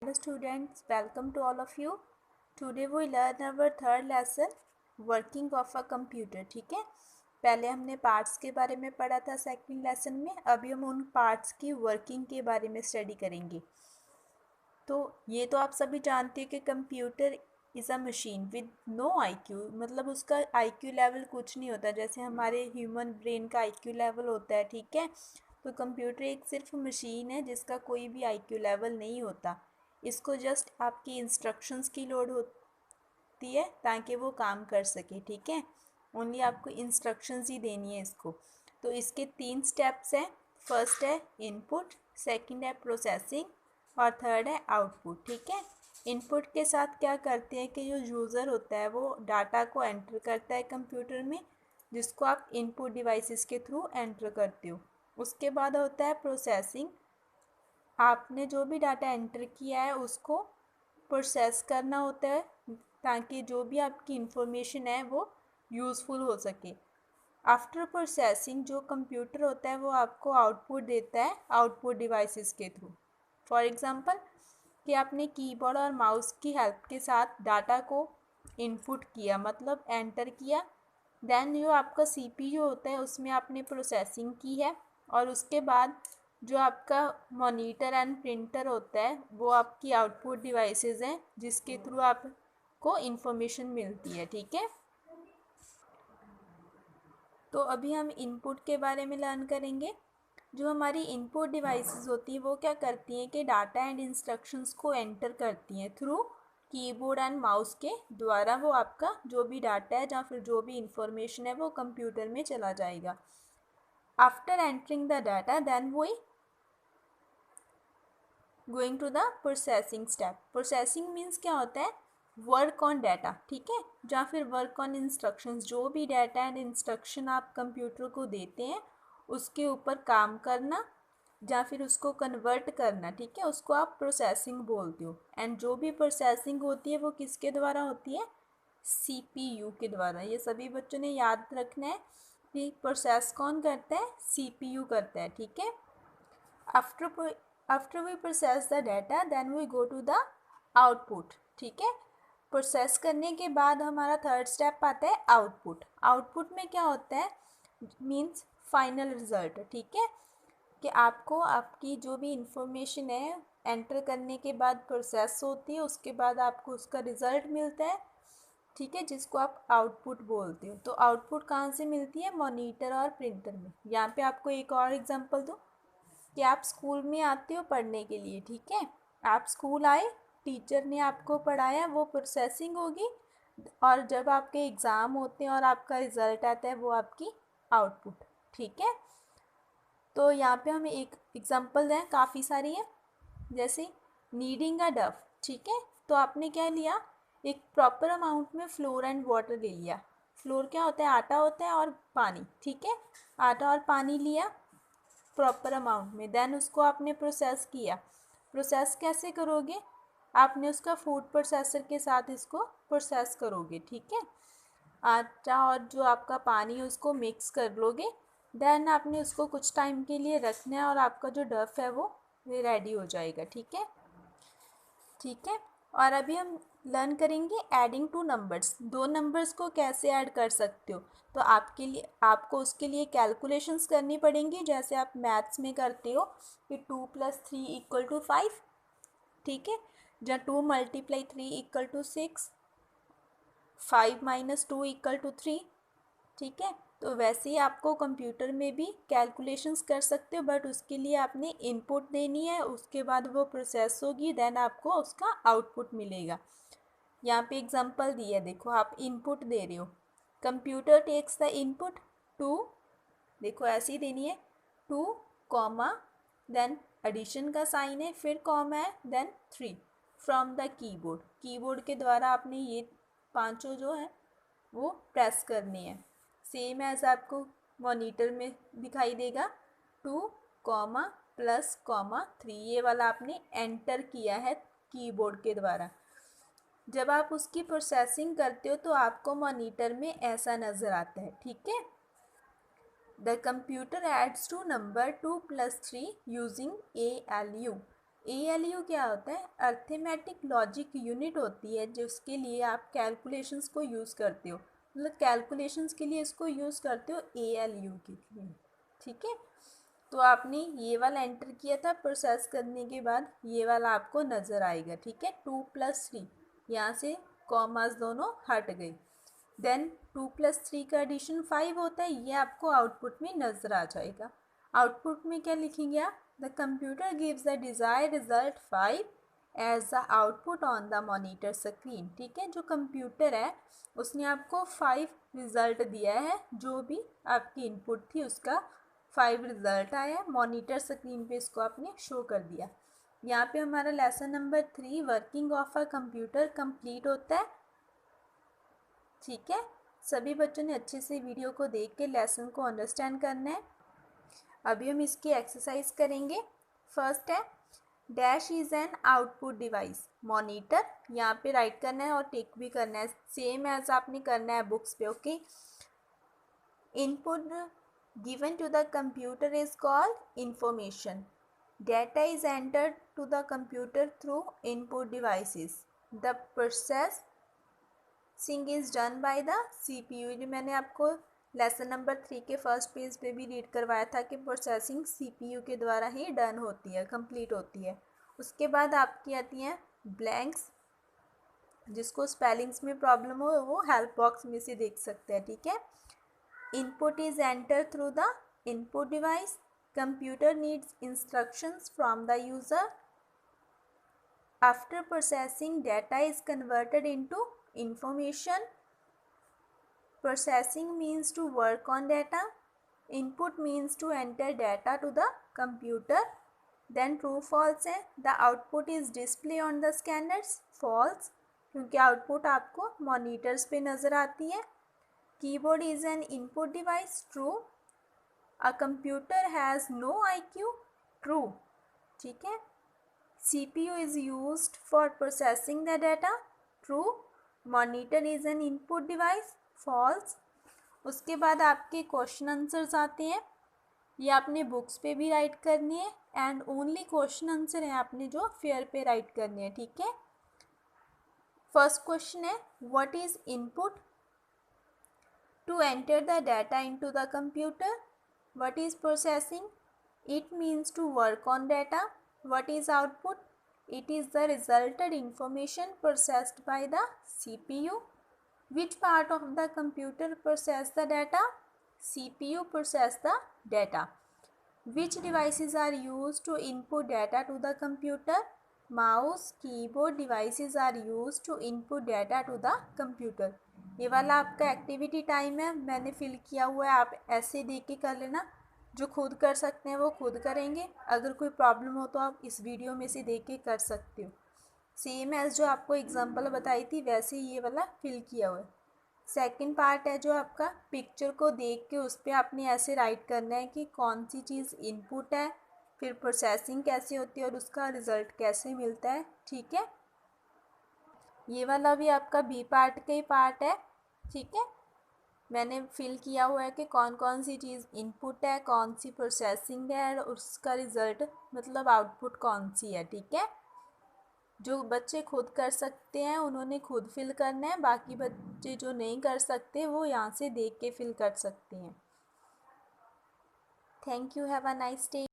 Hello students, welcome to all of you. Today we learn our third lesson working of a computer. ठीक है, पहले हमने parts के बारे में पढ़ा था सेकंड लेसन में. अभी हम उन पार्ट्स की वर्किंग के बारे में स्टडी करेंगे. तो ये तो आप सभी जानते हो कि computer is a machine with no IQ. मतलब उसका आईक्यू लेवल कुछ नहीं होता जैसे हमारे ह्यूमन ब्रेन का आईक्यू लेवल होता है. ठीक है, तो कंप्यूटर एक सिर्फ मशीन है जिसका कोई भी आईक्यू लेवल नहीं होता. इसको जस्ट आपकी इंस्ट्रक्शंस की लोड होती है ताकि वो काम कर सके. ठीक है, ओनली आपको इंस्ट्रक्शंस ही देनी है इसको. तो इसके 3 स्टेप्स हैं. फर्स्ट है इनपुट, सेकंड है प्रोसेसिंग और थर्ड है आउटपुट. ठीक है, इनपुट के साथ क्या करते हैं कि जो यूज़र होता है वो डाटा को एंटर करता है कंप्यूटर में, जिसको आप इनपुट डिवाइसेस के थ्रू एंटर करते हो. उसके बाद होता है प्रोसेसिंग. आपने जो भी डाटा एंटर किया है उसको प्रोसेस करना होता है ताकि जो भी आपकी इंफॉर्मेशन है वो यूज़फुल हो सके. आफ्टर प्रोसेसिंग जो कंप्यूटर होता है वो आपको आउटपुट देता है आउटपुट डिवाइसेस के थ्रू. फॉर एग्ज़ाम्पल कि आपने कीबोर्ड और माउस की हेल्प के साथ डाटा को इनपुट किया, मतलब एंटर किया. देन जो आपका सीपीयू होता है उसमें आपने प्रोसेसिंग की है और उसके बाद जो आपका मॉनिटर एंड प्रिंटर होता है वो आपकी आउटपुट डिवाइसेस हैं जिसके थ्रू आपको इंफॉर्मेशन मिलती है. ठीक है, तो अभी हम इनपुट के बारे में लर्न करेंगे. जो हमारी इनपुट डिवाइसेस होती हैं वो क्या करती हैं कि डाटा एंड इंस्ट्रक्शंस को एंटर करती हैं थ्रू कीबोर्ड एंड माउस के द्वारा. वो आपका जो भी डाटा है या फिर जो भी इंफॉर्मेशन है वो कंप्यूटर में चला जाएगा. After entering the data then we going to the processing step. Processing means क्या होता है, वर्क ऑन डाटा. ठीक है, या फिर वर्क ऑन इंस्ट्रक्शंस. जो भी डाटा एंड इंस्ट्रक्शन आप कंप्यूटर को देते हैं उसके ऊपर काम करना या फिर उसको कन्वर्ट करना. ठीक है, उसको आप प्रोसेसिंग बोलते हो. एंड जो भी प्रोसेसिंग होती है वो किसके द्वारा होती है, सीपीयू के द्वारा. ये सभी बच्चों ने याद रखना है कि प्रोसेस कौन करता है, सीपीयू करता है. ठीक है, after we process the data then we go to the output. ठीक है, प्रोसेस करने के बाद हमारा थर्ड स्टेप आता है आउटपुट. आउटपुट में क्या होता है, मीन्स फाइनल रिजल्ट. ठीक है, कि आपको आपकी जो भी इंफॉर्मेशन है एंटर करने के बाद प्रोसेस होती है, उसके बाद आपको उसका रिज़ल्ट मिलता है. ठीक है, जिसको आप आउटपुट बोलते हो. तो आउटपुट कहाँ से मिलती है, मॉनिटर और प्रिंटर में. यहाँ पे आपको एक और एग्जांपल दूँ कि आप स्कूल में आते हो पढ़ने के लिए. ठीक है, आप स्कूल आए, टीचर ने आपको पढ़ाया, वो प्रोसेसिंग होगी. और जब आपके एग्ज़ाम होते हैं और आपका रिज़ल्ट आता है वो आपकी आउटपुट. ठीक है, तो यहाँ पे हमें एक एग्जांपल दें, काफ़ी सारी है. जैसे नीडिंग अ डव. ठीक है, तो आपने क्या लिया, एक प्रॉपर अमाउंट में फ्लोर एंड वाटर ले लिया. फ्लोर क्या होता है, आटा होता है और पानी. ठीक है, आटा और पानी लिया प्रॉपर अमाउंट में. देन उसको आपने प्रोसेस किया. प्रोसेस कैसे करोगे, आपने उसका फूड प्रोसेसर के साथ इसको प्रोसेस करोगे. ठीक है, आटा और जो आपका पानी है उसको मिक्स कर लोगे. देन आपने उसको कुछ टाइम के लिए रखना है और आपका जो डफ है वो रेडी हो जाएगा. ठीक है, ठीक है. और अभी हम लर्न करेंगे एडिंग टू नंबर्स. दो नंबर्स को कैसे ऐड कर सकते हो. तो आपके लिए आपको उसके लिए कैलकुलेशंस करनी पड़ेंगी जैसे आप मैथ्स में करते हो कि 2+3=5. ठीक है, जहाँ 2×3=6, 5-2=3. ठीक है, तो वैसे ही आपको कंप्यूटर में भी कैलकुलेशंस कर सकते हो, बट उसके लिए आपने इनपुट देनी है, उसके बाद वो प्रोसेस होगी, देन आपको उसका आउटपुट मिलेगा. यहाँ पे एग्जांपल दिया है, देखो आप इनपुट दे रहे हो. कंप्यूटर टेक्स द इनपुट 2, देखो ऐसे ही देनी है, 2, देन एडिशन का साइन है, फिर कॉमा है, then 3 from the keyboard. Keyboard के द्वारा आपने ये पांचों जो है वो प्रेस करनी है. सेम एज आपको मॉनिटर में दिखाई देगा, 2, +,3. ये वाला आपने एंटर किया है कीबोर्ड के द्वारा. जब आप उसकी प्रोसेसिंग करते हो तो आपको मॉनिटर में ऐसा नज़र आता है. ठीक है, the computer adds two number 2+3 using ALU. ALU क्या होता है? अर्थमेटिक लॉजिक यूनिट होती है जिसके लिए आप कैलकुलेशंस को यूज़ करते हो, मतलब कैलकुलेशंस के लिए इसको यूज़ करते हो ALU के लिए, ठीक है। तो आपने ये वाला एंटर किया था, प्रोसेस करने के बाद ये वाला आपको नज़र आएगा, ठीक है। 2+3, यहाँ से कॉमास दोनों हट गए। देन 2+3 का एडिशन 5 होता है, ये आपको आउटपुट में नज़र आ जाएगा। आउटपुट में क्या लिखेंगे आप? The computer gives the desired result 5 as the output on the monitor screen, ठीक है। जो कंप्यूटर है उसने आपको 5 रिजल्ट दिया है, जो भी आपकी इनपुट थी उसका 5 रिजल्ट आया, मॉनिटर स्क्रीन पे इसको आपने शो कर दिया। यहाँ पे हमारा lesson number 3 working of a computer complete होता है, ठीक है। सभी बच्चों ने अच्छे से वीडियो को देख के लेसन को अंडरस्टैंड करना है। अभी हम इसकी एक्सरसाइज करेंगे। फर्स्ट है dash is an output device, monitor यहाँ पे राइट करना है और टिक भी करना है, सेम एज आपने करना है बुक्स पे, okay. Input given to the computer is called information. Data is entered to the computer through input devices. The processing is done by the CPU. ये मैंने आपको लेसन नंबर 3 के फर्स्ट पेज पे भी रीड करवाया था कि प्रोसेसिंग CPU के द्वारा ही डन होती है, कंप्लीट होती है। उसके बाद आपकी आती हैं ब्लैंक्स, जिसको स्पेलिंग्स में प्रॉब्लम हो वो हेल्प बॉक्स में से देख सकते हैं, ठीक है। Input is entered through the input device. Computer needs instructions from the user. After processing, data is converted into information. Processing means to work on data. Input means to enter data to the computer. Then true false है, the output is display on the scanners. False, क्योंकि output आपको monitors पे नज़र आती है। Keyboard is an input device. True. A computer has no IQ. True. ठीक है। CPU is used for processing the data. True. Monitor is an input device. False. उसके बाद आपके क्वेश्चन आंसर्स आते हैं, ये आपने बुक्स पे भी राइट करनी है एंड ओनली क्वेश्चन आंसर है आपने जो फेयर पे राइट करने हैं, ठीक है। फर्स्ट क्वेश्चन है what is input? To enter the data into the computer. What is processing? It means to work on data. What is output? It is the resulted information processed by the CPU. Which part of the computer process the data? CPU process the data. Which devices are used to input data to the computer? Mouse, keyboard devices are used to input data to the computer. ये वाला आपका activity time है, मैंने fill किया हुआ है, आप ऐसे देख के कर लेना। जो खुद कर सकते हैं वो खुद करेंगे, अगर कोई प्रॉब्लम हो तो आप इस वीडियो में से देख के कर सकते हो। सेम एज जो आपको एग्जांपल बताई थी वैसे ये वाला फिल किया हुआ है। सेकंड पार्ट है जो आपका पिक्चर को देख के उस पर आपने ऐसे राइट करना है कि कौन सी चीज़ इनपुट है, फिर प्रोसेसिंग कैसे होती है और उसका रिज़ल्ट कैसे मिलता है, ठीक है। ये वाला भी आपका बी पार्ट का ही पार्ट है, ठीक है। मैंने फिल किया हुआ है कि कौन कौन सी चीज़ इनपुट है, कौन सी प्रोसेसिंग है और उसका रिज़ल्ट मतलब आउटपुट कौन सी है, ठीक है। जो बच्चे खुद कर सकते हैं उन्होंने खुद फिल करना है, बाकी बच्चे जो नहीं कर सकते वो यहाँ से देख के फिल कर सकते हैं। Thank you, have a nice day.